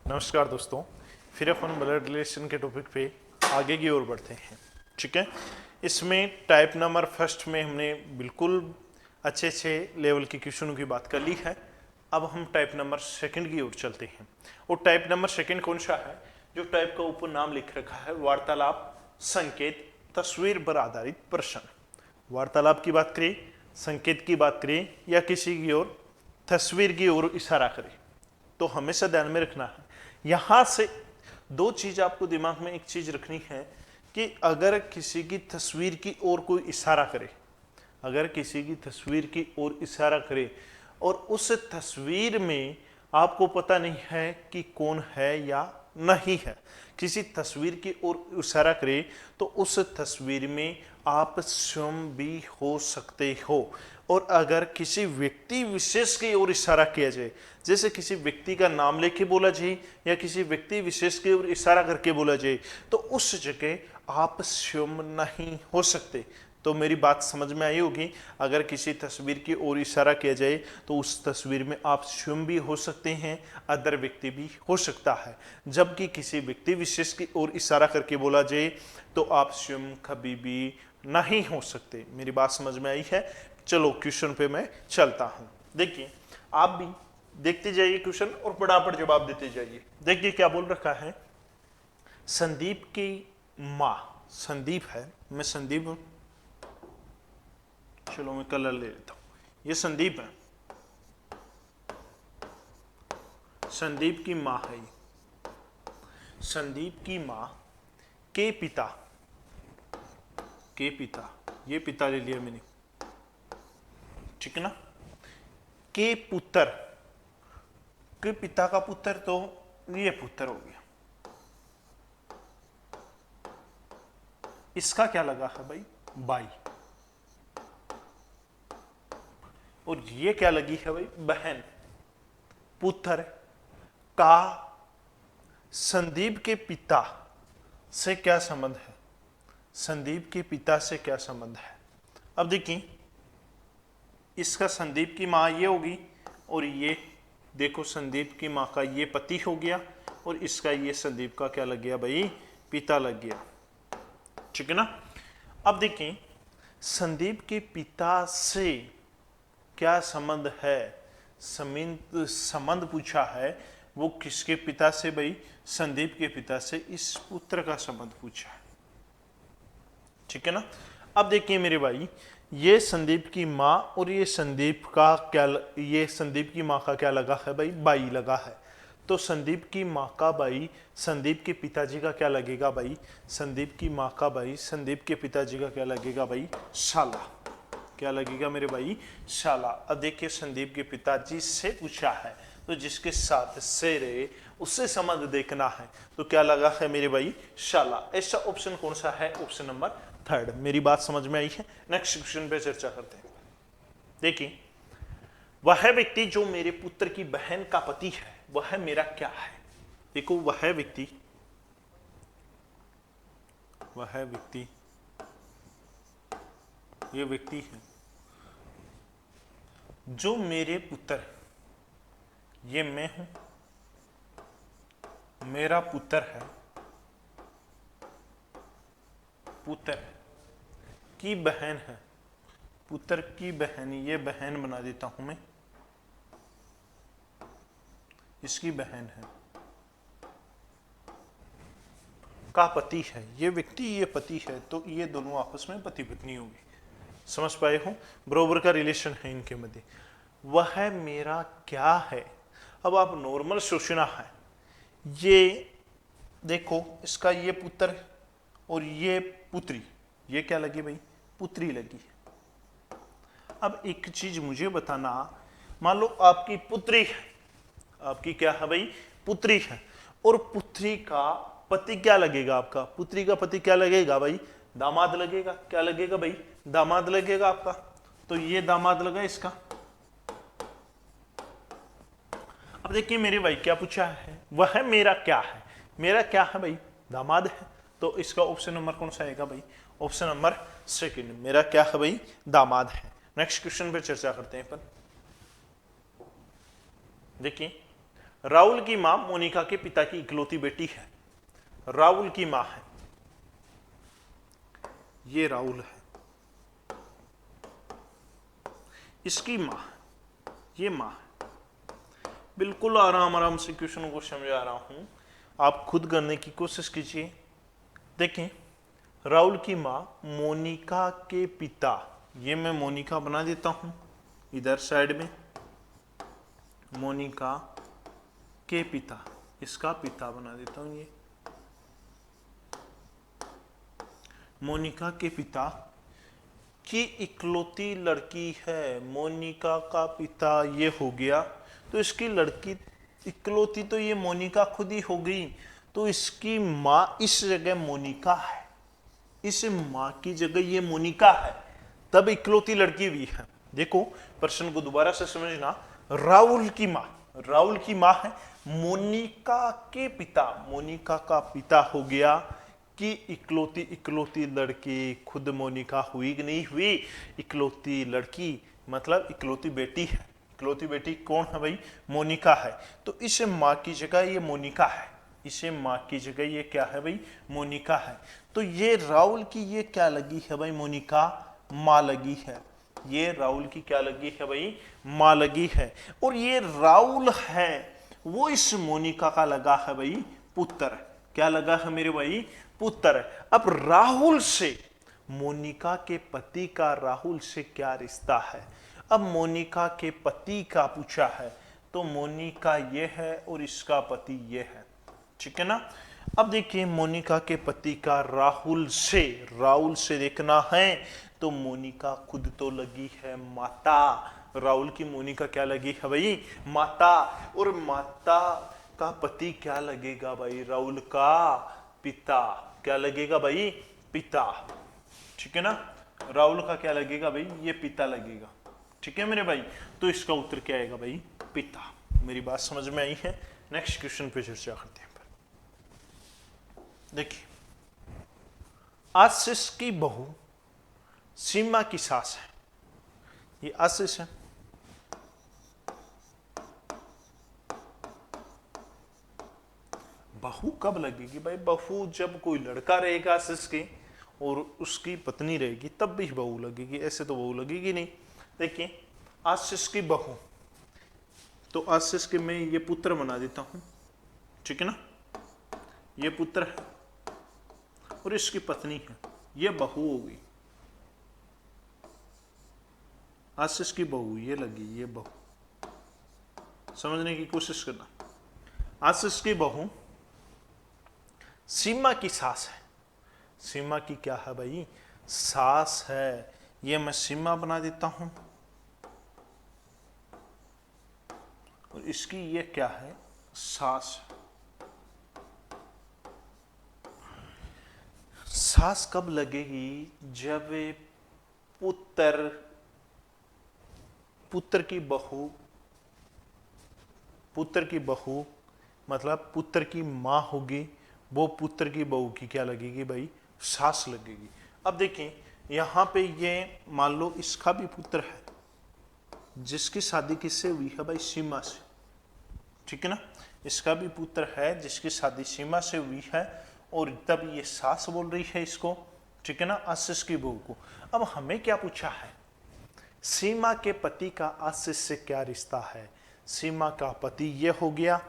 नमस्कार दोस्तों, फिर अपन ब्लड रिलेशन के टॉपिक पे आगे की ओर बढ़ते हैं। ठीक है, इसमें टाइप नंबर फर्स्ट में हमने बिल्कुल अच्छे अच्छे लेवल के क्वेश्चनों की बात कर ली है। अब हम टाइप नंबर सेकंड की ओर चलते हैं। और टाइप नंबर सेकंड कौन सा है? जो टाइप का ऊपर नाम लिख रखा है वार्तालाप, संकेत, तस्वीर पर आधारित प्रश्न। वार्तालाप की बात करें, संकेत की बात करें या किसी की ओर तस्वीर की ओर इशारा करें, तो हमेशा ध्यान में रखना है यहां से दो चीज आपको दिमाग में एक चीज रखनी है कि अगर किसी की तस्वीर की ओर कोई इशारा करे, अगर किसी की तस्वीर की ओर इशारा करे और उस तस्वीर में आपको पता नहीं है कि कौन है या नहीं है, किसी तस्वीर की ओर इशारा करे तो उस तस्वीर में आप स्वयं भी हो सकते हो। और अगर किसी व्यक्ति विशेष की ओर इशारा किया जाए, जैसे किसी व्यक्ति का नाम लेके बोला जाए या किसी व्यक्ति विशेष की ओर इशारा करके बोला जाए, तो उस जगह आप स्वयं नहीं हो सकते। तो मेरी बात समझ में आई होगी। अगर किसी तस्वीर की ओर इशारा किया जाए तो उस तस्वीर में आप स्वयं भी हो सकते हैं, अदर व्यक्ति भी हो सकता है। जबकि किसी व्यक्ति विशेष की ओर इशारा करके बोला जाए तो आप स्वयं कभी भी नहीं हो सकते। मेरी बात समझ में आई है? चलो क्वेश्चन पे मैं चलता हूं। देखिए, आप भी देखते जाइए क्वेश्चन और फटाफट जवाब देते जाइए। देखिए क्या बोल रखा है। संदीप की माँ, संदीप है, मैं संदीप हूं, चलो मैं कलर ले लेता हूं। ये संदीप है, संदीप की माँ है। संदीप की माँ के पिता, के पिता, ये पिता ले लिया मैंने, ठीक है ना। के पुत्र, के पिता का पुत्र तो ये पुत्र हो गया। इसका क्या लगा है भाई? बाई। और ये क्या लगी है भाई? बहन। पुत्र का संदीप के पिता से क्या संबंध है? संदीप के पिता से क्या संबंध है? अब देखिए, इसका संदीप की माँ ये होगी और ये देखो संदीप की माँ का ये पति हो गया और इसका ये संदीप का क्या लग गया भाई? पिता लग गया, ठीक है ना। अब देखिए, संदीप के पिता से क्या संबंध है? संबंध पूछा है, वो किसके पिता से भाई? संदीप के पिता से। इस पुत्र का संबंध पूछा है, ठीक है ना। अब देखिए मेरे भाई, ये संदीप की माँ और ये संदीप का क्या, ये संदीप की माँ का क्या लगा है भाई? बाई लगा है। तो संदीप की माँ का भाई संदीप के पिताजी का क्या लगेगा भाई? संदीप की माँ का भाई संदीप के पिताजी का क्या लगेगा भाई? शाला। क्या लगेगा मेरे भाई? शाला। अब देखिए, संदीप के पिताजी से पूछा है तो जिसके साथ से रहे उससे संबंध देखना है, तो क्या लगा है मेरे भाई? शाला। ऐसा ऑप्शन कौन सा है? Option number third. मेरी बात समझ में आई है? नेक्स्ट क्वेश्चन पे चर्चा करते हैं। देखिए, वह व्यक्ति जो मेरे पुत्र की बहन का पति है वह मेरा क्या है? देखो, वह व्यक्ति, वह व्यक्ति, ये व्यक्ति है जो मेरे पुत्र, ये मैं हूं, मेरा पुत्र है, पुत्र की बहन है, पुत्र की बहन, ये बहन बना देता हूं मैं, इसकी बहन है, का पति है। ये व्यक्ति, ये पति है, तो ये दोनों आपस में पति पत्नी होगी। समझ पाए हो? बरोबर का रिलेशन है इनके मध्य। वह मेरा क्या है? अब आप नॉर्मल सोचना है, ये देखो, इसका ये पुत्र और ये पुत्री, ये क्या लगी भाई? पुत्री लगी है। अब एक चीज मुझे बताना, मान लो आपकी पुत्री है, आपकी क्या है भाई? पुत्री है, और पुत्री का पति क्या लगेगा आपका? पुत्री का पति क्या लगेगा भाई? दामाद लगेगा। क्या लगेगा भाई? दामाद लगेगा आपका। तो ये दामाद लगा इसका। अब देखिए मेरे भाई, क्या पूछा है? वह मेरा क्या है? मेरा क्या है भाई? दामाद है। तो इसका ऑप्शन नंबर कौन सा आएगा भाई? Option number second. मेरा क्या है भाई? दामाद है। नेक्स्ट क्वेश्चन पे चर्चा करते हैं अपन। देखिए, राहुल की मां मोनिका के पिता की इकलौती बेटी है। राहुल की मां है, ये राहुल है, इसकी मां, ये मां है। बिल्कुल आराम आराम से क्वेश्चन को समझा रहा हूं, आप खुद करने की कोशिश कीजिए। देखें, राहुल की मां मोनिका के पिता, ये मैं मोनिका बना देता हूं इधर साइड में, मोनिका के पिता, इसका पिता बना देता हूं, ये मोनिका के पिता की इकलौती लड़की है। मोनिका का पिता ये हो गया, तो इसकी लड़की इकलौती तो ये मोनिका खुद ही हो गई, तो इसकी मां इस जगह मोनिका है, इस मां की जगह ये मोनिका है, तब इकलौती लड़की भी है। देखो प्रश्न को दोबारा से समझना, राहुल की मां, राहुल की मां है, मोनिका के पिता, मोनिका का पिता हो गया कि इकलौती इकलौती लड़की खुद मोनिका हुई कि नहीं हुई, इकलौती लड़की मतलब इकलौती बेटी है। इकलौती बेटी कौन है भाई, मोनिका है, तो इस मां की जगह ये मोनिका है, इसे मां की जगह ये क्या है भाई, मोनिका है। तो ये राहुल की ये क्या लगी है भाई, मोनिका मां लगी है, ये राहुल की क्या लगी है भाई, मां लगी है। और ये राहुल है वो इस मोनिका का लगा है भाई पुत्र, क्या लगा है मेरे भाई, पुत्र। अब राहुल से मोनिका के पति का राहुल से क्या रिश्ता है, अब मोनिका के पति का पूछा है, तो मोनिका ये है और इसका पति ये है, ठीक है ना। अब देखिए मोनिका के पति का राहुल से देखना है, तो मोनिका खुद तो लगी है माता, राहुल की मोनिका क्या लगी है भाई, माता, और माता का पति क्या लगेगा भाई, राहुल का पिता, क्या लगेगा भाई, पिता, ठीक है ना। राहुल का क्या लगेगा भाई, ये पिता लगेगा, ठीक है मेरे भाई। तो इसका उत्तर क्या आएगा भाई, पिता। मेरी बात समझ में आई है। नेक्स्ट क्वेश्चन पे चर्चा करते हैं। देखिए, आशीष की बहू सीमा की सास है, ये आशीष है, बहू कब लगेगी भाई, बहू जब कोई लड़का रहेगा आशीष के और उसकी पत्नी रहेगी तब भी बहू लगेगी, ऐसे तो बहू लगेगी नहीं। देखिए आशीष की बहू, तो आशीष के मैं ये पुत्र बना देता हूं, ठीक है ना, ये पुत्र है और इसकी पत्नी है, ये बहू होगी, आशीष की बहू ये लगी, ये बहू, समझने की कोशिश करना। आशीष की बहू सीमा की सास है, सीमा की क्या है भाई, सास है, ये मैं सीमा बना देता हूं, और इसकी ये क्या है, सास। सास कब लगेगी, जब पुत्र, पुत्र की बहू, पुत्र की बहू मतलब पुत्र की मां होगी, वो पुत्र की बहू की क्या लगेगी भाई, सास लगेगी। अब देखें यहां पे ये मान लो इसका भी पुत्र है, जिसकी शादी किससे हुई है भाई, सीमा से, ठीक है ना, इसका भी पुत्र है जिसकी शादी सीमा से हुई है, और तब ये सास बोल रही है इसको, ठीक है ना, आशीष की बहू को। अब हमें क्या पूछा है, सीमा के पति का आशीष से क्या रिश्ता है, सीमा का पति ये हो गया,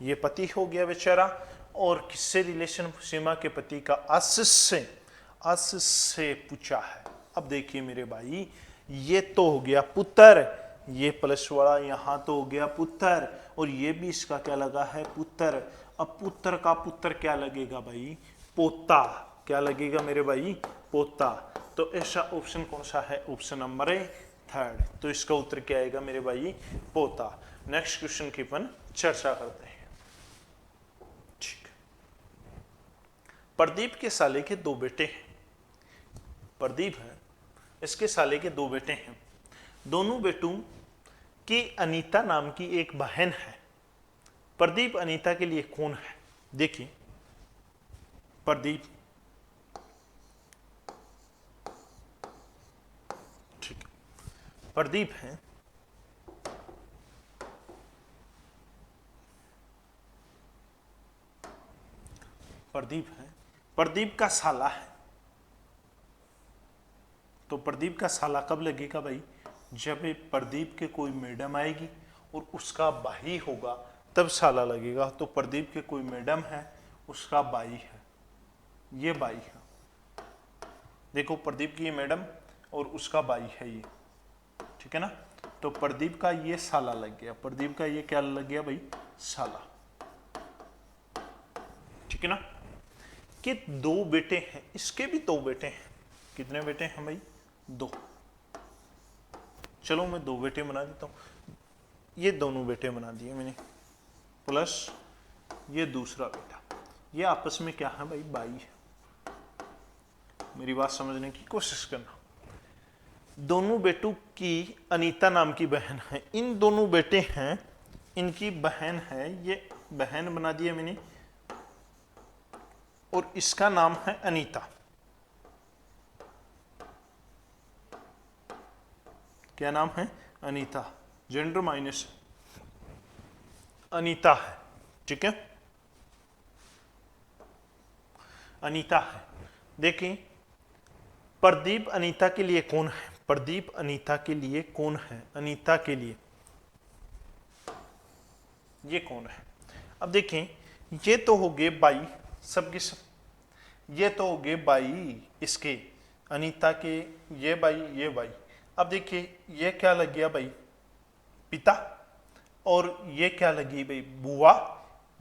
ये पति हो गया बेचारा, और किससे रिलेशन, सीमा के पति का आशीष से, आशीष से पूछा है। अब देखिए मेरे भाई, ये तो हो गया पुत्र, ये प्लस वाला यहां तो हो गया पुत्र, और ये भी इसका क्या लगा है, पुत्र। अब पुत्र का पुत्र क्या लगेगा भाई, पोता, क्या लगेगा मेरे भाई, पोता। तो ऐसा ऑप्शन कौन सा है, ऑप्शन नंबर 3, तो इसका उत्तर क्या आएगा मेरे भाई, पोता। नेक्स्ट क्वेश्चन की अपन चर्चा करते हैं। ठीक, प्रदीप के साले के 2 बेटे हैं, प्रदीप है, इसके साले के 2 बेटे हैं, दोनों बेटों की अनीता नाम की एक बहन है। प्रदीप अनीता के लिए कौन है, देखिए प्रदीप, ठीक, प्रदीप है, प्रदीप है, प्रदीप का साला है। तो प्रदीप का साला कब लगेगा भाई? जब प्रदीप के कोई मैडम आएगी और उसका भाई होगा तब साला लगेगा। तो प्रदीप के कोई मैडम है, उसका भाई है, ये भाई है। देखो प्रदीप की ये मैडम और उसका भाई है ये, ठीक है ना। तो प्रदीप का ये साला लग गया, प्रदीप का ये क्या लग गया भाई? साला, ठीक है ना। कि दो बेटे हैं, इसके भी दो बेटे हैं। कितने बेटे हैं भाई? दो। चलो मैं दो बेटे बना देता हूं, ये दोनों बेटे बना दिए मैंने, प्लस ये दूसरा बेटा। ये आपस में क्या है भाई? भाई है। मेरी बात समझने की कोशिश करना। दोनों बेटों की अनीता नाम की बहन है, इन दोनों बेटे हैं, इनकी बहन है, ये बहन बना दिया मैंने, और इसका नाम है अनीता। क्या नाम है? अनीता। जेंडर माइनस अनीता है, ठीक है, अनीता है। देखिए प्रदीप अनीता के लिए कौन है? प्रदीप अनीता के लिए कौन है? अनीता के लिए ये कौन है? अब देखें, ये तो हो गए बाई, सबके सब, ये तो हो गए बाई इसके अनीता के, ये बाई ये बाई। अब देखिए ये क्या लग गया भाई? पिता। और ये क्या लगी भाई? बुआ।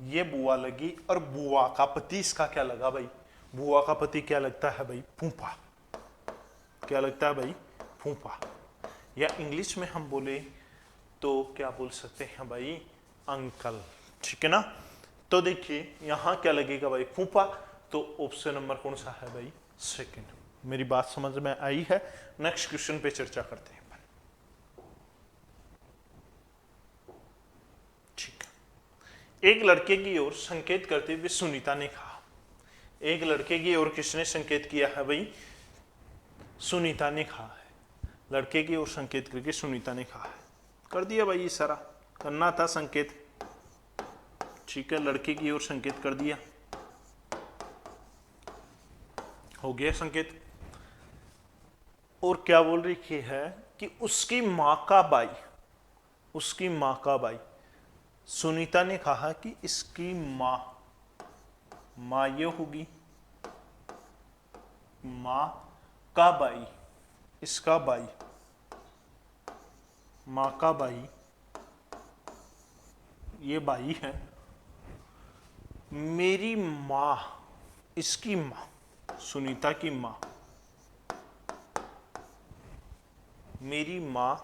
ये बुआ लगी, और बुआ का पति इसका क्या लगा भाई? बुआ का पति क्या लगता है भाई? फूफा। क्या लगता है भाई? फूफा। या इंग्लिश में हम बोले तो क्या बोल सकते हैं भाई? अंकल, ठीक है ना। तो देखिए यहां क्या लगेगा भाई? फूफा। तो ऑप्शन नंबर कौन सा है भाई? सेकंड। मेरी बात समझ में आई है? नेक्स्ट क्वेश्चन पे चर्चा करते हैं। ठीक है। एक लड़के की ओर संकेत करते हुए सुनीता ने कहा, एक लड़के की ओर किसने संकेत किया है भाई? सुनीता ने कहा है। लड़के की ओर संकेत करके सुनीता ने कहा है। कर दिया भाई, इशारा करना था, संकेत, ठीक है। लड़के की ओर संकेत कर दिया, हो गया संकेत। और क्या बोल रही है कि उसकी मां का भाई, उसकी मां का भाई। सुनीता ने कहा कि इसकी मां, मां ये होगी, मां का भाई, इसका भाई, मां का भाई, ये भाई है। मेरी मां, इसकी मां, सुनीता की मां, मेरी मां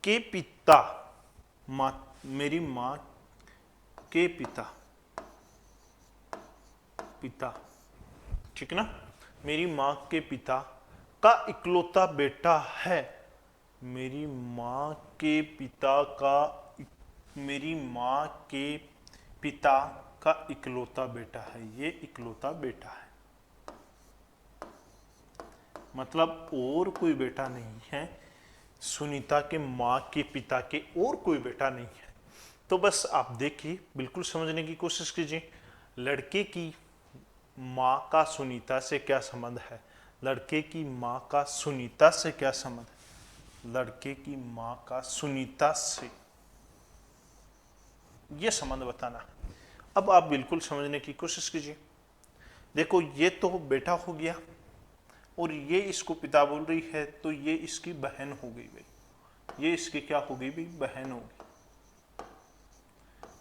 के पिता, मां, मेरी मां के पिता, पिता, ठीक ना। मेरी मां के पिता का इकलौता बेटा है। मेरी मां के पिता का, मेरी मां के पिता का इकलौता बेटा है, ये इकलौता बेटा है। मतलब और कोई बेटा नहीं है, सुनीता के मां के पिता के और कोई बेटा नहीं है। तो बस आप देखिए, बिल्कुल समझने की कोशिश कीजिए, लड़के की मां का सुनीता से क्या संबंध है? लड़के की मां का सुनीता से क्या संबंध है? लड़के की मां का सुनीता से, यह संबंध बताना। अब आप बिल्कुल समझने की कोशिश कीजिए। देखो ये तो बेटा हो गया, और ये इसको पिता बोल रही है, तो ये इसकी बहन हो गई भाई, ये इसकी क्या हो गई भाई? बहन होगी।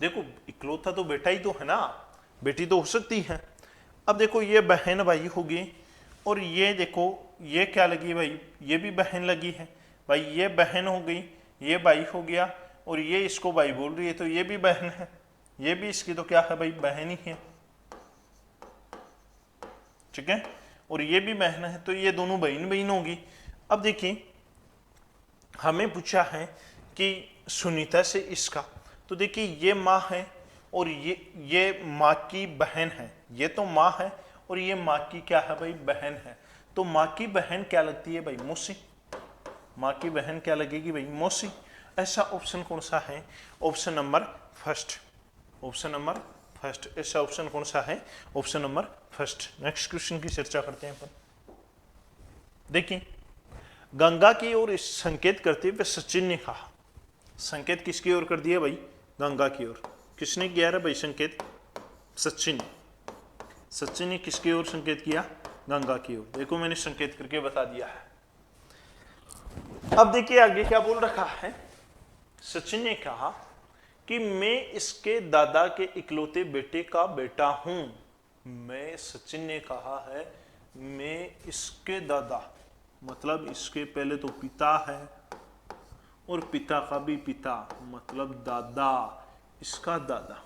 देखो इकलौता तो बेटा ही तो है ना, बेटी तो हो सकती है। अब देखो ये बहन भाई होगी, और ये देखो ये क्या लगी भाई? ये भी बहन लगी है भाई, ये बहन हो गई, ये भाई हो गया, और ये इसको भाई बोल रही है, तो ये भी बहन है, ये भी इसकी तो क्या है भाई? बहन ही है, ठीक है। और ये भी बहन है, तो ये दोनों बहन बहन होगी। अब देखिए हमें पूछा है कि सुनीता से इसका, तो देखिए ये माँ है, और ये माँ की बहन है, ये तो माँ है, और ये माँ की क्या है भाई? बहन है। तो माँ की बहन क्या लगती है भाई? मौसी। माँ की बहन क्या लगेगी भाई? मौसी। ऐसा ऑप्शन कौन सा है? Option number first, option number first. ऐसा ऑप्शन कौन सा है? Option number first. Next question की चर्चा करते हैं अपन। देखिए, गंगा की ओर संकेत करते हुए सचिन ने कहा, संकेत किसकी ओर कर दिया भाई? गंगा की ओर। किसने किया रे भाई संकेत? सचिन। सचिन ने किसकी ओर संकेत किया? गंगा की ओर। देखो मैंने संकेत करके बता दिया है। अब देखिए आगे क्या बोल रखा है। सचिन ने कहा कि मैं इसके दादा के इकलौते बेटे का बेटा हूं। मैं, सचिन ने कहा है मैं इसके दादा, मतलब इसके पहले तो पिता है और पिता का भी पिता, मतलब दादा, इसका दादा।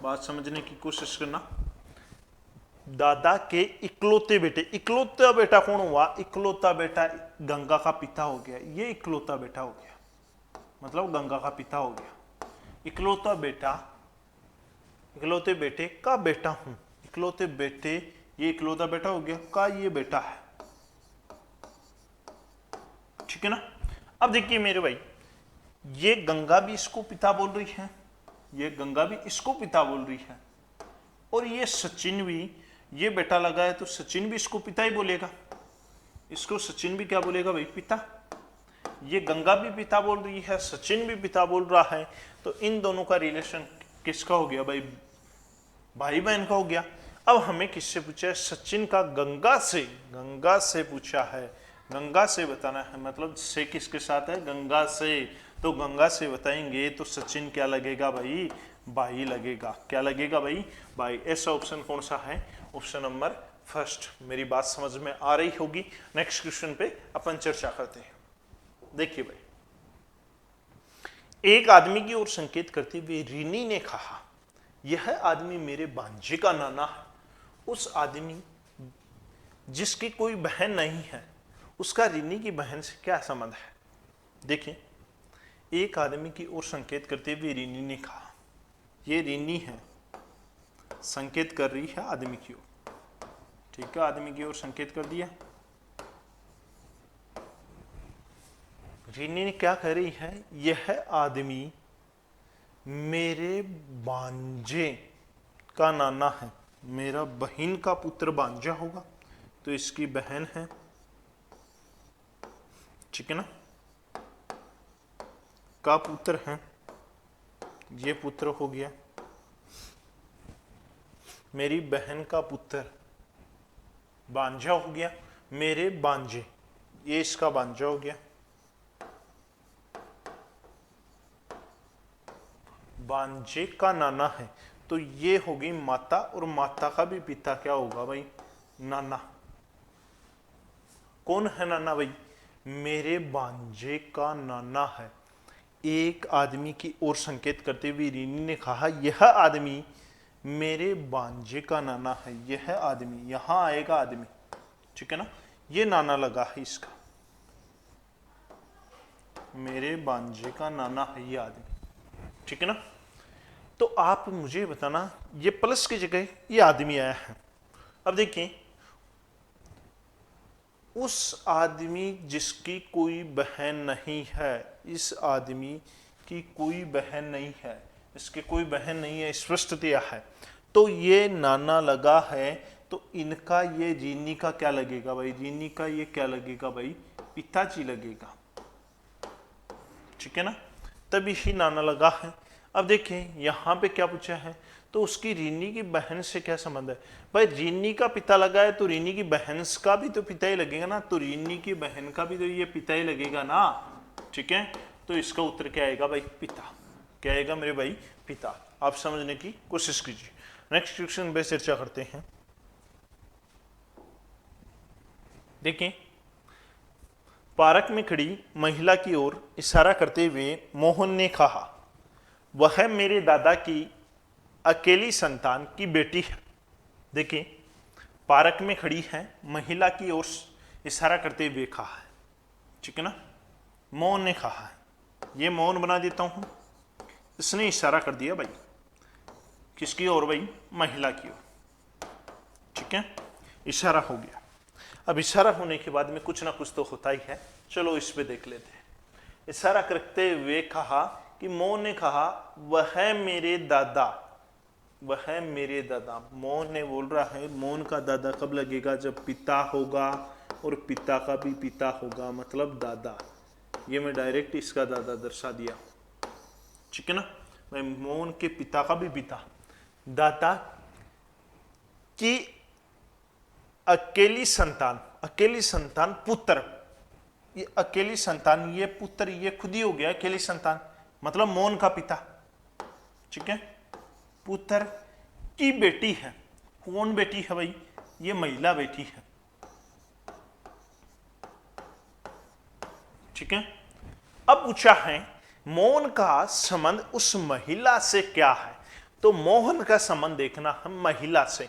बात समझने की कोशिश करना। दादा के इकलौते बेटे, इकलौता बेटा कौन हुआ? इकलौता बेटा गंगा का पिता हो गया। ये इकलौता बेटा हो गया, मतलब गंगा का पिता हो गया। इकलौता बेटा, इकलौते बेटे का बेटा हूं। इकलौते बेटे, ये इकलौता बेटा हो गया, का ये बेटा है। ठीक है ना? अब देखिए मेरे भाई, ये गंगा भी इसको पिता बोल रही है, ये गंगा भी इसको पिता बोल रही है, और ये सचिन भी, ये बेटा लगा है तो सचिन भी इसको पिता ही बोलेगा। इसको सचिन भी क्या बोलेगा भाई? पिता। ये गंगा भी पिता बोल रही है, सचिन भी पिता बोल रहा है, तो इन दोनों का रिलेशन किसका हो गया भाई? भाई बहन का हो गया। अब हमें किससे पूछा है? सचिन का गंगा से, गंगा से पूछा है। गंगा से बताना है, मतलब से किसके साथ है? गंगा से। तो गंगा से बताएंगे तो सचिन क्या लगेगा भाई? भाई लगेगा। क्या लगेगा भाई? भाई। ऐसा ऑप्शन कौन सा है? Option number first. मेरी बात समझ में आ रही होगी। नेक्स्ट क्वेश्चन पे अपन चर्चा करते हैं। देखिए भाई, एक आदमी की ओर संकेत करते हुए रीनी ने कहा, यह आदमी मेरे भांजे का नाना है। उस आदमी जिसकी कोई बहन नहीं है, उसका रीनी की बहन से क्या संबंध है? देखिए, एक आदमी की ओर संकेत करते हुए रीनी ने कहा, ये रीनी है, संकेत कर रही है आदमी की ओर। ठीक है, आदमी की ओर संकेत कर दिया। रीनी ने क्या कह रही है? यह आदमी मेरे भांजे का नाना है। मेरा बहन का पुत्र भांजा होगा, तो इसकी बहन है। ठीक है ना? का पुत्र है, ये पुत्र हो गया। मेरी बहन का पुत्र भांजा हो गया, मेरे भांजे, ये इसका भांजा हो गया। भांजे का नाना है, तो ये होगी माता, और माता का भी पिता क्या होगा भाई? नाना। कौन है नाना भाई? मेरे भांजे का नाना है। एक आदमी की ओर संकेत करते हुए रीनी ने कहा, यह आदमी मेरे भांजे का नाना है। यह आदमी, यहां आएगा आदमी। ठीक है ना? ये नाना लगा है इसका, मेरे भांजे का नाना है ये आदमी। ठीक है ना? तो आप मुझे बताना, ये प्लस की जगह ये आदमी आया है। अब देखिए, उस आदमी जिसकी कोई बहन नहीं है, इस आदमी की कोई बहन नहीं है, इसके कोई बहन नहीं है, स्पष्ट दिया है, तो ये नाना लगा है, तो इनका ये रीनी का क्या लगेगा भाई? रीनी का ये क्या लगेगा भाई? पिताजी लगेगा। ठीक है ना? तभी ही नाना लगा है। अब देखें यहां पे क्या पूछा है, तो उसकी रीनी की बहन से क्या संबंध है भाई? रीनी का पिता लगा है, तो रीनी की बहन का भी तो पिता ही लगेगा ना, तो रीनी की बहन का भी तो ये पिता ही लगेगा ना। ठीक है? तो इसका उत्तर क्या आएगा भाई? पिता। क्या आएगा मेरे भाई? पिता। आप समझने की कोशिश कीजिए। नेक्स्ट क्वेश्चन पे चर्चा करते हैं। देखें, पार्क में खड़ी महिला की ओर इशारा करते हुए मोहन ने कहा, वह मेरे दादा की अकेली संतान की बेटी है। देखिए, पार्क में खड़ी है महिला की ओर इशारा करते हुए कहा है। ठीक है ना? मोहन ने कहा है, ये मोहन बना देता हूं, इसने इशारा कर दिया भाई। किसकी ओर भाई? महिला की ओर। ठीक है? इशारा हो गया। अब इशारा होने के बाद में कुछ ना कुछ तो होता ही है। चलो इस पे देख लेते हैं। इशारा करते हुए कहा कि मोहन ने कहा, वह मेरे दादा वह है मेरे दादा। मोहन ने बोल रहा है मोहन का दादा कब लगेगा, जब पिता होगा और पिता का भी पिता होगा, मतलब दादा। ये मैं डायरेक्ट इसका दादा दर्शा दिया, ठीक है ना। मैं मोहन के पिता का भी पिता, दादा की अकेली संतान पुत्र। ये अकेली संतान, ये पुत्र, ये खुद ही हो गया अकेली संतान, मतलब मोहन का पिता, ठीक है। पुत्र की बेटी है। कौन बेटी है भाई, ये महिला बेटी है, ठीक है। अब पूछा है मोहन का संबंध उस महिला से क्या है, तो मोहन का संबंध देखना है महिला से।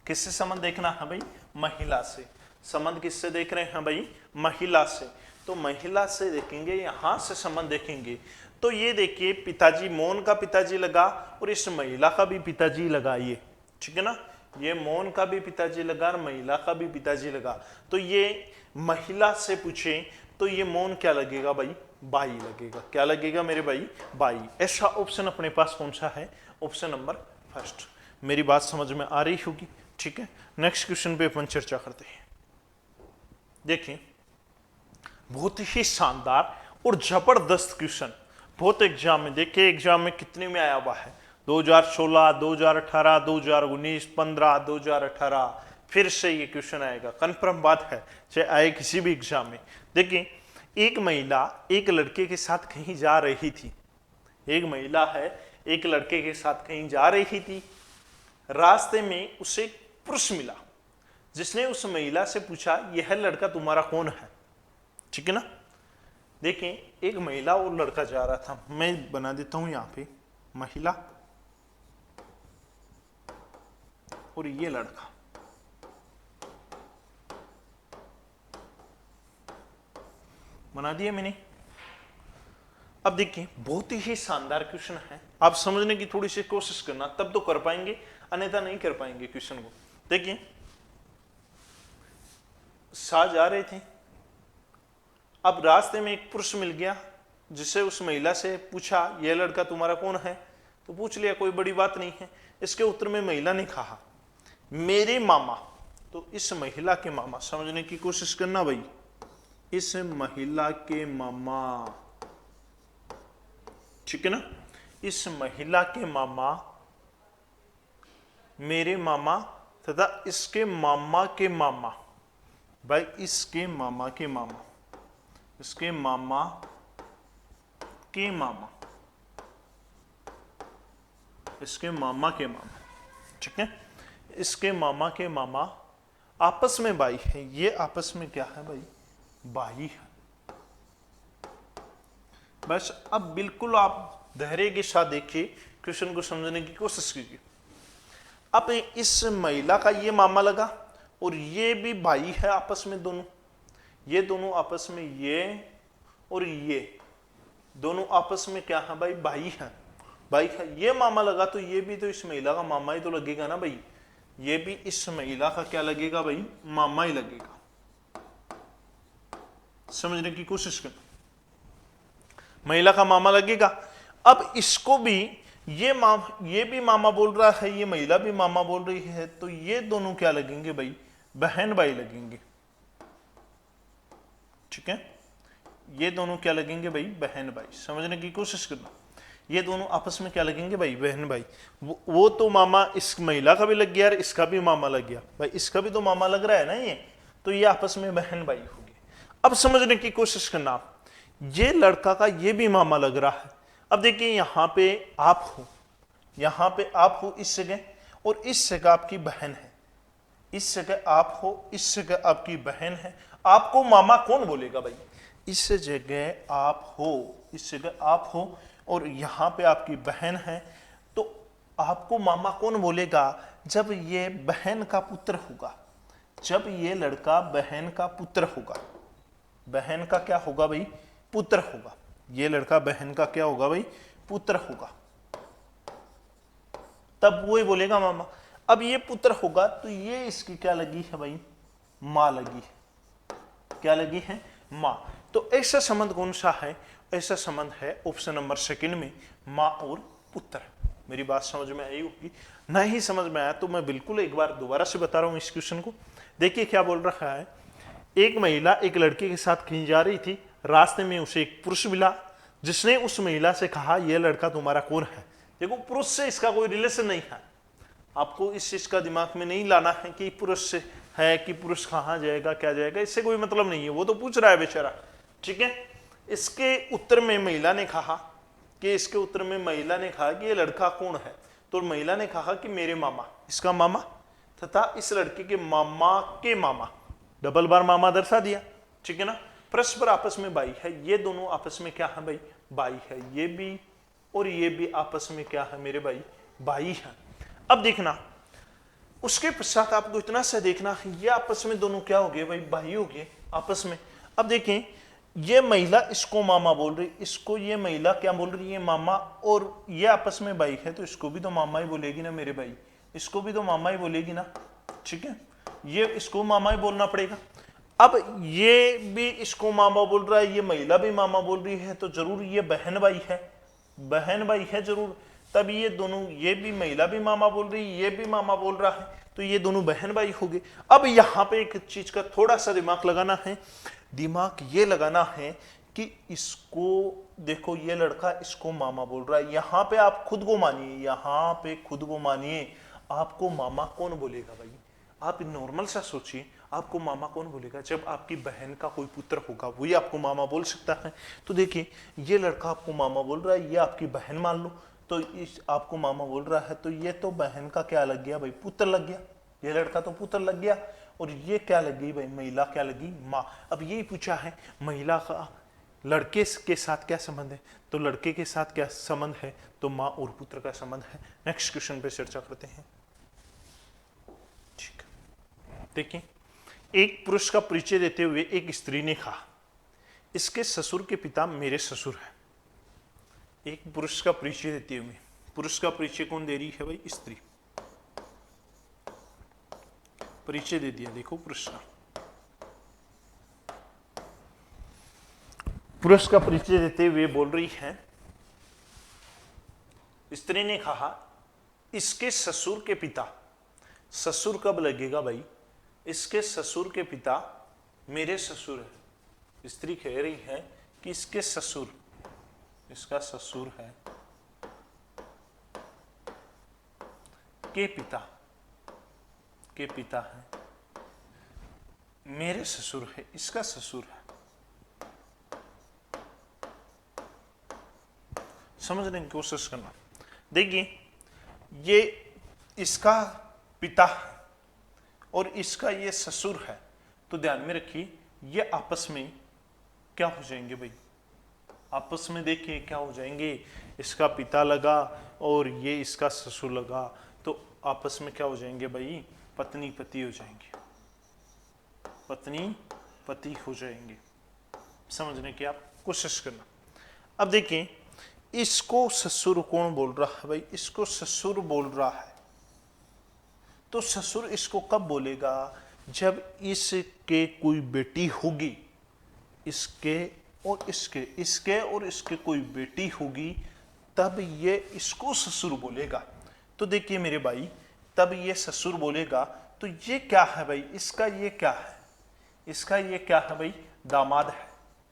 किससे संबंध देखना है भाई, महिला से। संबंध किससे देख रहे हैं भाई, महिला से। तो महिला से देखेंगे, यहां से संबंध देखेंगे तो ये देखिए पिताजी, मोहन का पिताजी लगा और इस महिला का भी पिताजी लगा, ये ठीक है ना। ये मोहन का भी पिताजी लगा और महिला का भी पिताजी लगा। तो ये महिला से पूछे तो ये मोहन क्या लगेगा भाई, बाई लगेगा। क्या लगेगा मेरे भाई, बाई। ऐसा ऑप्शन अपने पास कौन सा है, ऑप्शन नंबर फर्स्ट। मेरी बात समझ में आ रही होगी, ठीक है। नेक्स्ट क्वेश्चन पे अपन चर्चा करते हैं। देखिए बहुत ही शानदार और जबरदस्त क्वेश्चन, बहुत एग्जाम में, देखिए एग्जाम में कितने में आया हुआ है, 2016, 2018, 2019, 15, 2018, फिर से ये क्वेश्चन आएगा, कन्फर्म बात है, चाहे आए किसी भी एग्जाम में। देखिए एक महिला एक लड़के के साथ कहीं जा रही थी, एक महिला है एक लड़के के साथ कहीं जा रही थी। रास्ते में उसे एक पुरुष मिला जिसने उस महिला से पूछा यह लड़का तुम्हारा कौन है, ठीक है ना। देखें एक महिला और लड़का जा रहा था, मैं बना देता हूं यहां पे महिला और ये लड़का, बना दिया मैंने। अब देखिए बहुत ही शानदार क्वेश्चन है, आप समझने की थोड़ी सी कोशिश करना, तब तो कर पाएंगे, अन्यथा नहीं कर पाएंगे क्वेश्चन को। देखिए शाह जा रहे थे, अब रास्ते में एक पुरुष मिल गया जिसे उस महिला से पूछा यह लड़का तुम्हारा कौन है, तो पूछ लिया, कोई बड़ी बात नहीं है। इसके उत्तर में महिला ने कहा मेरे मामा। तो इस महिला के मामा, समझने की कोशिश करना भाई, इस महिला के मामा, ठीक है ना। इस महिला के मामा, मेरे मामा तथा इसके मामा के मामा, भाई इसके मामा के मामा, इसके मामा के मामा, इसके मामा के मामा, ठीक है। इसके मामा के मामा आपस में भाई है, ये आपस में क्या है भाई, भाई है। बस अब बिल्कुल आप धैर्य के साथ देखिए, क्वेश्चन को समझने की कोशिश कीजिए। अब इस महिला का ये मामा लगा और ये भी भाई है आपस में, दोनों, ये दोनों आपस में, ये और ये दोनों आपस में क्या है भाई, भाई है, भाई है। ये मामा लगा तो ये भी तो इस महिला का मामा ही तो लगेगा ना भाई, ये भी इस महिला का क्या लगेगा भाई, मामा ही लगेगा। समझने की कोशिश करना, महिला का मामा लगेगा। अब इसको भी ये भी मामा बोल रहा है, ये महिला भी मामा बोल रही है, तो ये दोनों क्या लगेंगे भाई, बहन भाई लगेंगे, ठीक है। ये दोनों क्या लगेंगे भाई, बहन भाई। समझने की कोशिश करना, ये दोनों आपस में क्या लगेंगे भाई, बहन भाई। वो तो मामा इस महिला का भी लग गया और इसका भी मामा लग गया भाई, इसका भी तो मामा लग रहा है ना ये, तो ये आपस में बहन भाई हो गए। अब समझने की कोशिश करना, ये लड़का का ये भी मामा लग रहा है। अब देखिए यहां पे आप हो, यहां पे आप हो इस जगह, और इस जगह आपकी बहन है, इस जगह आप हो, इस जगह आपकी बहन है। आपको मामा कौन बोलेगा भाई, इस जगह आप हो, इस जगह आप हो और यहां पे आपकी बहन है, तो आपको मामा कौन बोलेगा, जब ये बहन का पुत्र होगा, जब ये लड़का बहन का पुत्र होगा, बहन का क्या होगा भाई, पुत्र होगा। ये लड़का बहन का क्या होगा भाई, पुत्र होगा, तब वो ही बोलेगा मामा। अब ये पुत्र होगा तो ये इसकी क्या लगी है भाई, मां लगी है, क्या लगी है, मां। तो ऐसा संबंध कौन सा है, ऐसा संबंध है ऑप्शन नंबर सेकंड में, मां और पुत्र। मेरी बात समझ में आई होगी। नहीं समझ में आया तो मैं बिल्कुल एक बार दोबारा से बता रहा हूं इस क्वेश्चन को। देखिए क्या बोल रखा है, एक महिला एक लड़के के साथ कहीं जा रही थी, रास्ते में उसे एक पुरुष मिला जिसने उस महिला से कहा यह लड़का तुम्हारा कौन है। देखो पुरुष से इसका कोई रिलेशन नहीं है, आपको इस चीज का दिमाग में नहीं लाना है कि पुरुष से है कि पुरुष कहाँ जाएगा क्या जाएगा, इससे कोई मतलब नहीं है, वो तो पूछ रहा है बेचारा। ठीक है, इसके उत्तर में महिला ने कहा कि ये लड़का कौन है, तो महिला ने कहा कि मेरे मामा, इसका मामा तथा इस लड़के के मामा, डबल बार मामा दर्शा दिया। ठीक है ना, परस्पर आपस में भाई है, ये दोनों आपस में क्या है भाई है, ये भी और ये भी आपस में क्या है मेरे भाई है। अब देखना उसके पश्चात आपको इतना सा देखना है, ये आपस में दोनों क्या हो गए भाई हो गए आपस में। अब देखें ये महिला इसको मामा बोल रही, इसको ये महिला क्या बोल रही है मामा, और ये आपस में भाई है तो इसको भी तो मामा ही बोलेगी ना मेरे भाई, इसको भी तो मामा ही बोलेगी ना। ठीक है, ये इसको मामा ही बोलना पड़ेगा। अब ये भी इसको मामा बोल रहा है, ये महिला भी मामा बोल रही है, तो जरूर ये बहन भाई है जरूर। तब ये दोनों, ये भी महिला भी मामा बोल रही है, ये भी मामा बोल रहा है, तो ये दोनों बहन भाई हो गए। अब यहां पे एक चीज का थोड़ा सा दिमाग लगाना है, दिमाग ये लगाना है कि इसको देखो, ये लड़का इसको मामा बोल रहा है, यहां पे आप खुद को मानिए, आपको मामा कौन बोलेगा भाई, आप नॉर्मल सा सोचिए, आपको मामा कौन बोलेगा, जब आपकी बहन का कोई पुत्र होगा वही आपको मामा बोल सकता है। तो देखिए ये लड़का आपको मामा बोल रहा है, ये आपकी बहन मान लो, तो इस आपको मामा बोल रहा है, तो ये तो बहन का क्या लग गया भाई, पुत्र लग गया, ये लड़का तो पुत्र लग गया, और ये क्या लग गई भाई, महिला क्या लगी, माँ। अब यही पूछा है महिला का लड़के के साथ क्या संबंध है, तो लड़के के साथ क्या संबंध है, तो माँ और पुत्र का संबंध है। नेक्स्ट क्वेश्चन पे चर्चा करते हैं। ठीक, देखिए एक पुरुष का परिचय देते हुए एक स्त्री ने कहा इसके ससुर के पिता मेरे ससुर हैं। एक पुरुष का परिचय देते हुए, पुरुष का परिचय कौन दे रही है भाई, स्त्री परिचय दे दिया। देखो पुरुष का परिचय देते हुए बोल रही है, स्त्री ने कहा इसके ससुर के पिता, ससुर कब लगेगा भाई, इसके ससुर के पिता मेरे ससुर है। स्त्री कह रही है कि इसके ससुर, इसका ससुर है के पिता है, मेरे ससुर है, इसका ससुर है। समझने की कोशिश करना। देखिए ये इसका पिता और इसका ये ससुर है, तो ध्यान में रखिए ये आपस में क्या हो जाएंगे भाई, आपस में देखिए क्या हो जाएंगे, इसका पिता लगा और ये इसका ससुर लगा, तो आपस में क्या हो जाएंगे भाई, पत्नी पति हो जाएंगे, पत्नी पति हो जाएंगे। समझने की आप कोशिश करना। अब देखिए इसको ससुर कौन बोल रहा है भाई, इसको ससुर बोल रहा है, तो ससुर इसको कब बोलेगा, जब इसके कोई बेटी होगी, इसके और इसके कोई बेटी होगी, तब ये इसको ससुर बोलेगा। तो देखिए मेरे भाई, तब ये ससुर बोलेगा, तो ये क्या है भाई, इसका ये क्या है, इसका ये क्या है भाई, दामाद है,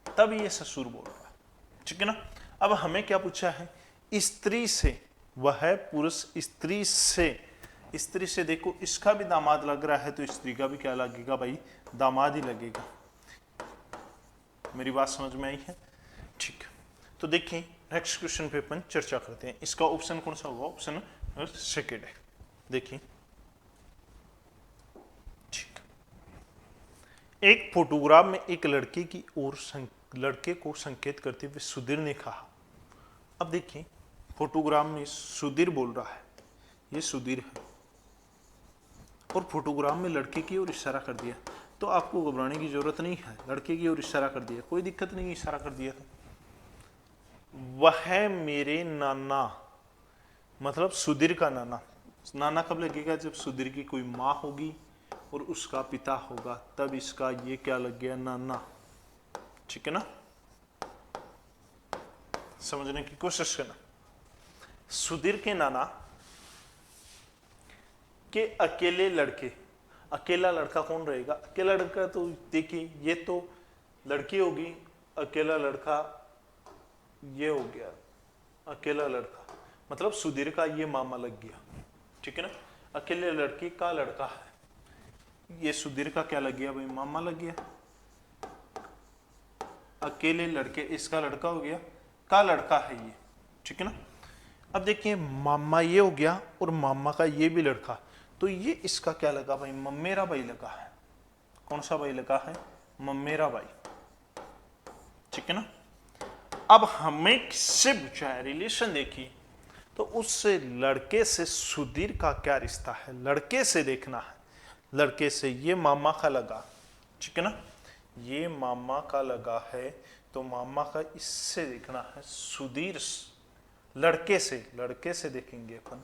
तब ये ससुर बोल रहा है। ठीक है ना। अब हमें क्या पूछा है, स्त्री से, वह है पुरुष, स्त्री से देखो इसका भी दामाद लग रहा है, तो स्त्री का भी क्या लगेगा भाई, दामाद ही लगेगा। मेरी बात समझ में आई है। ठीक, तो देखिए नेक्स्ट क्वेश्चन पे अपन चर्चा करते हैं। इसका ऑप्शन कौन सा होगा, ऑप्शन सेकेंड है। देखिए ठीक, एक फोटोग्राफ में एक लड़के की ओर लड़के को संकेत करते हुए सुधीर ने कहा। अब देखिए फोटोग्राफ में सुधीर बोल रहा है, ये सुधीर है, और फोटोग्राफ में लड़के की ओर इशारा कर दिया, तो आपको घबराने की जरूरत नहीं है, लड़के की ओर इशारा कर दिया, कोई दिक्कत नहीं, इशारा कर दिया तो वह मेरे नाना, मतलब सुधीर का नाना। नाना कब लगेगा, जब सुधीर की कोई माँ होगी और उसका पिता होगा, तब इसका ये क्या लग गया, नाना। ठीक है ना, समझने की कोशिश करना। सुधीर के नाना के अकेले लड़के, अकेला लड़का कौन रहेगा? अकेला लड़का तो देखिए ये तो लड़की होगी, अकेला लड़का ये हो गया अकेला लड़का, मतलब सुधीर का ये मामा लग गया, ठीक है ना। अकेले लड़की का लड़का है, ये सुधीर का क्या लग गया भाई? मामा लग गया। अकेले लड़के, इसका लड़का हो गया, का लड़का है ये, ठीक है ना। अब देखिए मामा ये हो गया और मामा का ये भी लड़का, तो ये इसका क्या लगा भाई? ममेरा भाई लगा है। कौन सा भाई लगा है? ममेरा भाई, ठीक है ना। अब हमें किससे पूछा है? रिलेशन देखिए, तो उस लड़के से सुधीर का क्या रिश्ता है, लड़के से देखना है। लड़के से ये मामा का लगा, ठीक है ना, ये मामा का लगा है, तो मामा का इससे देखना है सुधीर। लड़के से देखेंगे अपन,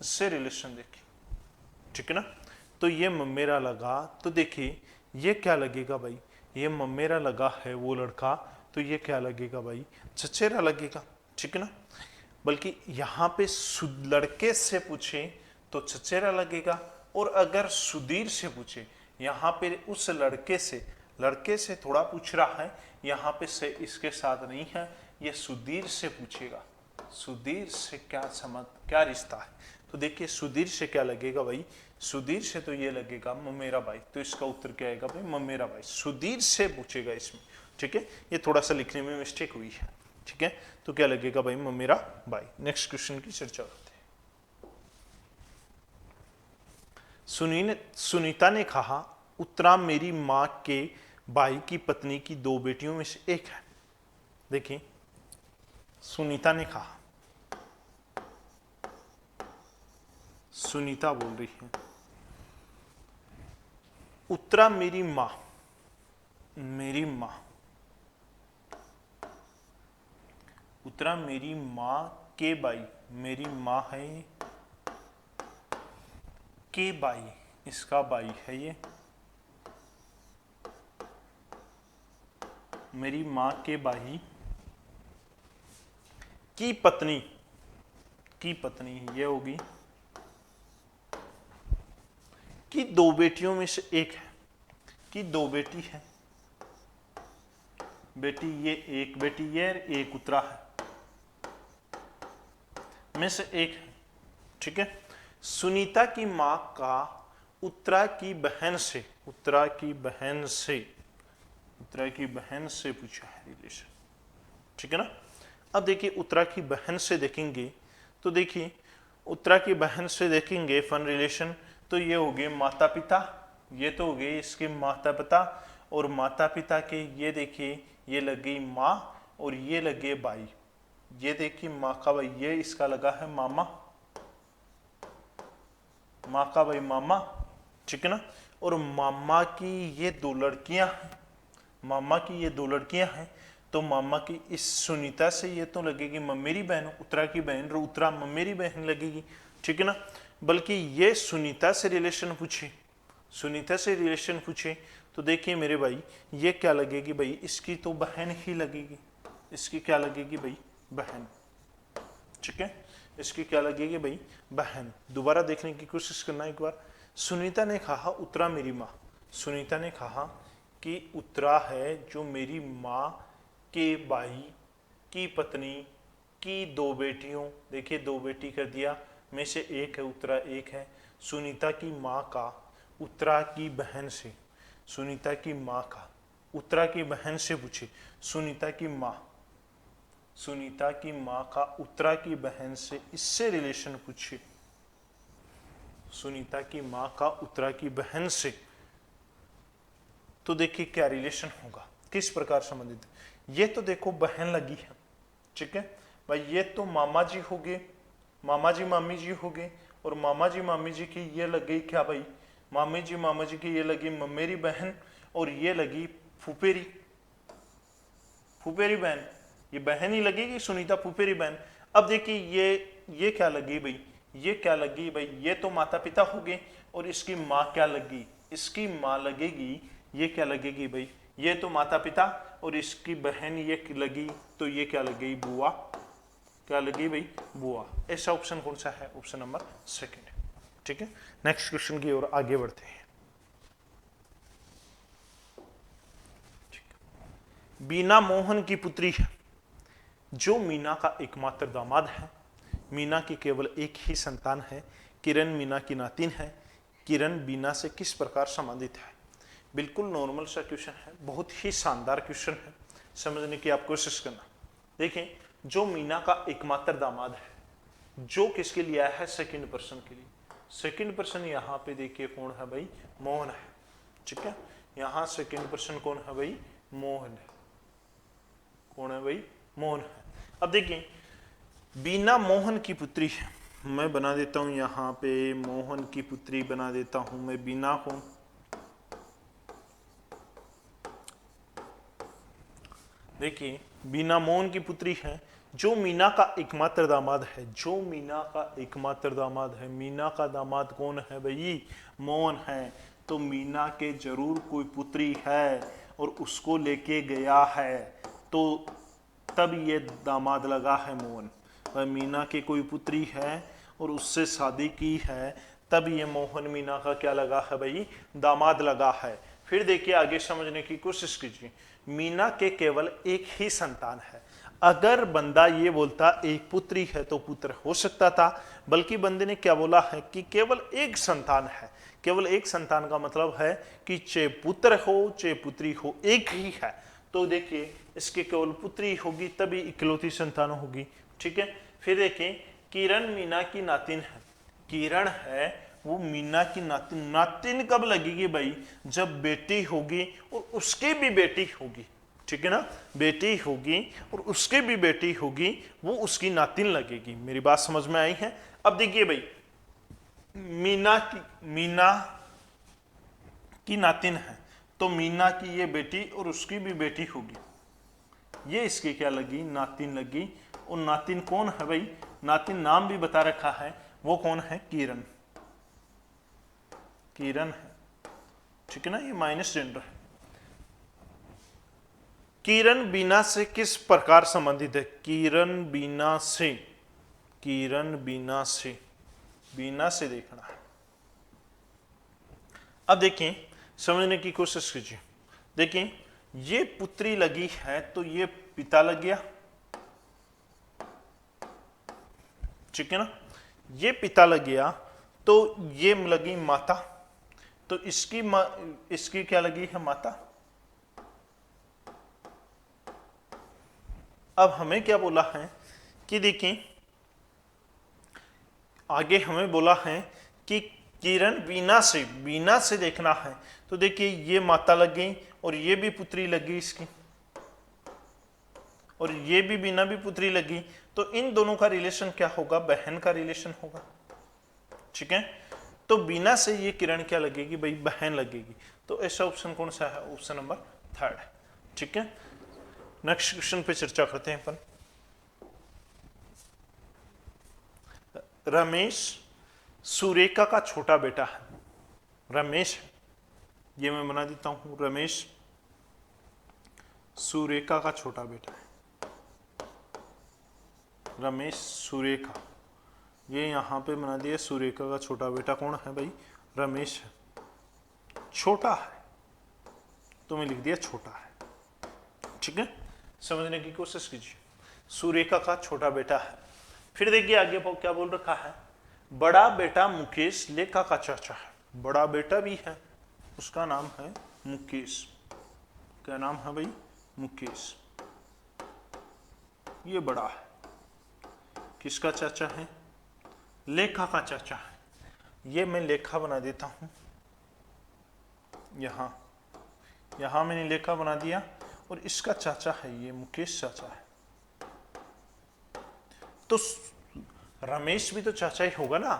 इससे रिलेशन देखें, ठीक है ना। तो ये ममेरा लगा, तो देखिए ये क्या लगेगा भाई? ये ममेरा लगा है वो लड़का, तो ये क्या लगेगा भाई? चचेरा लगेगा, ठीक है ना। बल्कि यहाँ पे लड़के से पूछे तो चचेरा लगेगा, और अगर सुधीर से पूछे, यहाँ पे उस लड़के से थोड़ा पूछ रहा है, यहाँ पे से इसके साथ नहीं है, ये सुधीर से पूछेगा। सुधीर से क्या रिश्ता है? तो देखिए सुधीर से क्या लगेगा भाई? सुधीर से तो ये लगेगा ममेरा भाई, तो इसका उत्तर क्या आएगा भाई? ममेरा भाई। सुधीर से पूछेगा इसमें, ठीक है। ये थोड़ा सा लिखने में मिस्टेक हुई है, ठीक है। तो क्या लगेगा भाई? ममेरा भाई। नेक्स्ट क्वेश्चन की चर्चा करते हैं। सुनीता ने कहा, उत्तरा मेरी माँ के भाई की पत्नी की 2 बेटियों में से एक है। देखिए सुनीता ने कहा, सुनीता बोल रही है, उत्तरा मेरी माँ उत्तरा मेरी माँ के भाई, मेरी माँ है के भाई, इसका भाई है ये, मेरी माँ के भाई की पत्नी ये होगी, कि 2 बेटियों में से एक है, कि 2 बेटी है, बेटी ये, एक बेटी ये, एक उत्तरा है, में से एक है, ठीक है। सुनीता की माँ का उत्तरा की बहन से पूछा है रिलेशन, ठीक है ना। अब देखिए उत्तरा की बहन से देखेंगे, तो देखिए उत्तरा की बहन से देखेंगे फन रिलेशन, तो ये हो गए माता पिता, ये तो हो गए इसके माता पिता, और माता पिता के ये देखिए ये लग गई माँ, और ये लगे भाई, ये देखिए माँ का भाई, ये इसका लगा है मामा, माँ का भाई मामा, ठीक है ना। और मामा की ये 2 लड़कियां हैं, तो मामा की इस सुनीता से ये तो लगेगी ममेरी बहन, उत्तरा की बहन, और उत्तरा ममेरी बहन लगेगी, ठीक है ना। बल्कि ये सुनीता से रिलेशन पूछे, तो देखिए मेरे भाई ये क्या लगेगी भाई? इसकी तो बहन ही लगेगी, इसकी क्या लगेगी भाई? बहन, ठीक है। इसकी क्या लगेगी भाई? बहन। दोबारा देखने की कोशिश करना एक बार। सुनीता ने कहा उत्तरा मेरी माँ, सुनीता ने कहा कि उत्तरा है जो मेरी माँ के भाई की पत्नी की 2 बेटियों, देखिए 2 बेटी कर दिया, में से एक है उत्तरा, एक है। सुनीता की माँ का उत्तरा की बहन से, सुनीता की माँ का उत्तरा की बहन से पूछे, सुनीता की माँ का उत्तरा की बहन से इससे रिलेशन पूछे, सुनीता की माँ का उत्तरा की बहन से, तो देखिए क्या रिलेशन होगा, किस प्रकार संबंधित है। ये तो देखो बहन लगी है, ठीक है भाई। ये तो मामा जी हो गए, मामा जी मामी जी हो गए, और मामा जी मामी जी की ये लग गई क्या भाई? मामी जी मामा जी की ये लगी ममेरी बहन, और ये लगी फुफेरी बहन, ये बहन ही लगेगी सुनीता, फुफेरी बहन। अब देखिए ये क्या लगी भाई? ये क्या लगी भाई? ये तो माता पिता हो गए, और इसकी माँ क्या लगी? इसकी माँ लगेगी, ये क्या लगेगी भाई? ये तो माता पिता, और इसकी बहन ये लगी, तो ये क्या लगेगी? बुआ, क्या लगी भाई, बुआ। ऐसा ऑप्शन कौन सा है, ऑप्शन नंबर सेकंड है। ठीक है, नेक्स्ट क्वेश्चन की ओर आगे बढ़ते हैं। बीना मोहन की पुत्री है, जो मीना का एकमात्र दामाद है। मीना की केवल एक ही संतान है। किरण मीना की नातिन है। किरण बीना से किस प्रकार संबंधित है। बिल्कुल नॉर्मल सा क्वेश्चन है, बहुत ही शानदार क्वेश्चन है, समझने की आप कोशिश करना। देखिए, जो मीना का एकमात्र दामाद है, जो किसके लिए आया है, सेकंड पर्सन के लिए। सेकंड पर्सन यहाँ पे देखिए कौन है भाई, मोहन है। ठीक है, यहाँ सेकंड पर्सन कौन है भाई, मोहन है। कौन है भाई, मोहन है। अब देखिए, बीना मोहन की पुत्री है, मैं बना देता हूं यहाँ पे मोहन की पुत्री बना देता हूं मैं बीना को। देखिए, बीना मोहन की पुत्री है, जो मीना का एकमात्र दामाद है। जो मीना का एकमात्र दामाद है, मीना का दामाद कौन है भाई, मोहन है। तो मीना के जरूर कोई पुत्री है और उसको लेके गया है, तो तब ये दामाद लगा है मोहन। मीना की कोई पुत्री है और उससे शादी की है, तब ये मोहन मीना का क्या लगा है भाई, दामाद लगा है। फिर देखिए आगे समझने की कोशिश कीजिए। मीना के केवल एक ही संतान है। अगर बंदा ये बोलता एक पुत्री है तो पुत्र हो सकता था, बल्कि बंदे ने क्या बोला है कि केवल एक संतान है। केवल एक संतान का मतलब है कि चाहे पुत्र हो चाहे पुत्री हो, एक ही है। तो देखिए, इसके केवल पुत्री होगी तभी इकलौती संतान होगी। ठीक है, फिर देखिए, किरण मीना की नातिन है। किरण है वो मीना की नातिन। नातिन कब लगेगी भाई, जब बेटी होगी और उसकी भी बेटी होगी। ठीक है ना, बेटी होगी और उसकी भी बेटी होगी, वो उसकी नातिन लगेगी। मेरी बात समझ में आई है। अब देखिए भाई, मीना की नातिन है, तो मीना की ये बेटी और उसकी भी बेटी होगी, ये इसकी क्या लगी, नातिन लगी। और नातिन कौन है भाई, नातिन नाम भी बता रखा है, वो कौन है, किरण। किरण है। ठीक है ना, ये माइनस जेंडर है। किरण बीना से किस प्रकार संबंधित है। किरण बीना से, किरण बीना से, बीना से देखना है। अब देखिए, समझने की कोशिश कीजिए। देखिए, ये पुत्री लगी है तो ये पिता लग गया। ठीक है ना, ये पिता लग गया तो ये लगी माता, तो इसकी क्या लगी है, माता। अब हमें क्या बोला है कि देखिए, आगे हमें बोला है कि किरण बीना से देखना है। तो देखिए, ये माता लग गई और ये भी पुत्री लग गई इसकी, और ये भी बीना भी पुत्री लगी, तो इन दोनों का रिलेशन क्या होगा, बहन का रिलेशन होगा। ठीक है, तो बीना से ये किरण क्या लगेगी भाई, बहन लगेगी। तो ऐसा ऑप्शन कौन सा है, ऑप्शन नंबर थर्ड है। ठीक है, नेक्स्ट क्वेश्चन पे चर्चा करते हैं अपन। रमेश सुरेखा का छोटा बेटा है। रमेश, ये मैं बना देता हूं, रमेश सुरेखा का छोटा बेटा है। रमेश सुरेखा, ये यहाँ पे बना दिया, सुरेखा का छोटा बेटा कौन है भाई, रमेश है। छोटा है तो मैं लिख दिया छोटा है। ठीक है, समझने की कोशिश कीजिए। सुरेखा का छोटा बेटा है। फिर देखिए आगे क्या बोल रखा है, बड़ा बेटा मुकेश लेखा का चाचा है। बड़ा बेटा भी है, उसका नाम है मुकेश। क्या नाम है भाई, मुकेश। ये बड़ा है, किसका चाचा है, लेखा का चाचा है। ये मैं लेखा बना देता हूं, यहां मैंने लेखा बना दिया, और इसका चाचा है ये मुकेश चाचा है। तो रमेश भी तो चाचा ही होगा ना,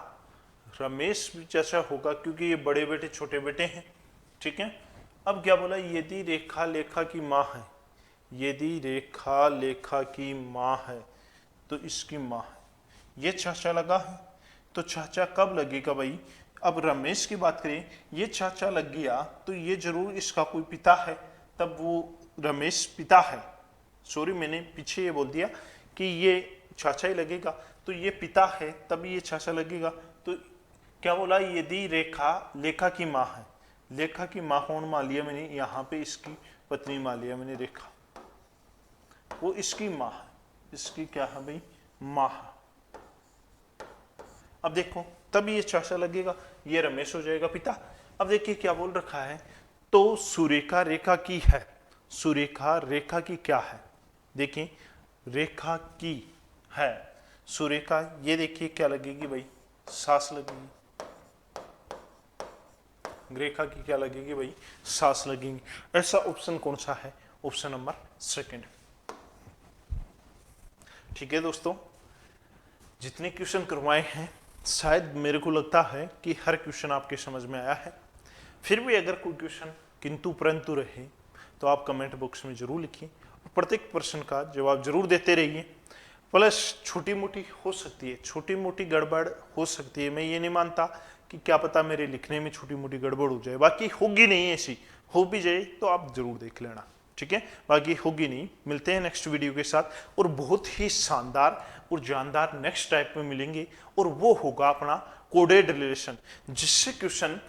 रमेश भी चाचा होगा क्योंकि ये बड़े बेटे छोटे बेटे हैं। ठीक है, अब क्या बोला, यदि रेखा लेखा की माँ है, यदि रेखा लेखा की माँ है तो इसकी माँ है, ये चाचा लगा है। तो चाचा कब लगेगा भाई, अब रमेश की बात करें, ये चाचा लग गया तो ये जरूर इसका कोई पिता है, तब वो रमेश पिता है। सॉरी, मैंने पीछे ये बोल दिया कि ये चाचा ही लगेगा, तो ये पिता है तभी ये चाचा लगेगा। तो क्या बोला, यदि रेखा लेखा की माँ है, लेखा की माँ कौन मान लिया मैंने, यहाँ पे इसकी पत्नी मान लिया मैंने रेखा, वो इसकी माँ है, इसकी क्या है भाई, माँ है। अब देखो तब ये चाचा लगेगा, ये रमेश हो जाएगा पिता। अब देखिए क्या बोल रखा है, तो सुरेखा रेखा की है, सुरेखा रेखा की क्या है, देखिए रेखा की है सुरेखा, ये देखिए क्या लगेगी भाई, सास लगेगी, रेखा की क्या लगेगी भाई, सास लगेगी। ऐसा ऑप्शन कौन सा है, ऑप्शन नंबर सेकंड। ठीक है दोस्तों, जितने क्वेश्चन करवाए हैं शायद मेरे को लगता है कि हर क्वेश्चन आपके समझ में आया है। फिर भी अगर कोई क्वेश्चन किंतु परंतु रहे तो आप कमेंट बॉक्स में जरूर लिखिए, प्रत्येक प्रश्न का जवाब जरूर देते रहिए। प्लस छोटी मोटी हो सकती है, छोटी मोटी गड़बड़ हो सकती है, मैं ये नहीं मानता कि क्या पता मेरे लिखने में छोटी मोटी गड़बड़ हो जाए, बाकी होगी नहीं, ऐसी हो भी जाए तो आप जरूर देख लेना, ठीक है, बाकी होगी नहीं। मिलते हैं नेक्स्ट वीडियो के साथ और बहुत ही शानदार और जानदार नेक्स्ट टाइप में मिलेंगे, और वो होगा अपना कोडेड रिलेशन, जिससे क्वेश्चन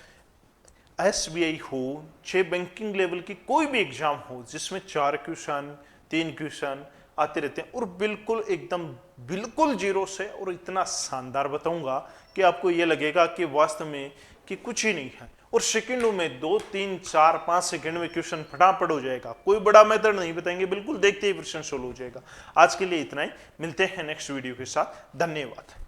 SBI हो चाहे बैंकिंग लेवल की कोई भी एग्जाम हो जिसमें 4 क्वेश्चन 3 क्वेश्चन आते रहते हैं, और बिल्कुल एकदम बिल्कुल जीरो से, और इतना शानदार बताऊंगा कि आपको ये लगेगा कि वास्तव में कि कुछ ही नहीं है, और सेकंडों में 2 3 4 5 सेकंड में क्वेश्चन फटाफट हो जाएगा। कोई बड़ा मेथड नहीं बताएंगे, बिल्कुल देखते ही प्रश्न सोल्व हो जाएगा। आज के लिए इतना ही, मिलते हैं नेक्स्ट वीडियो के साथ, धन्यवाद।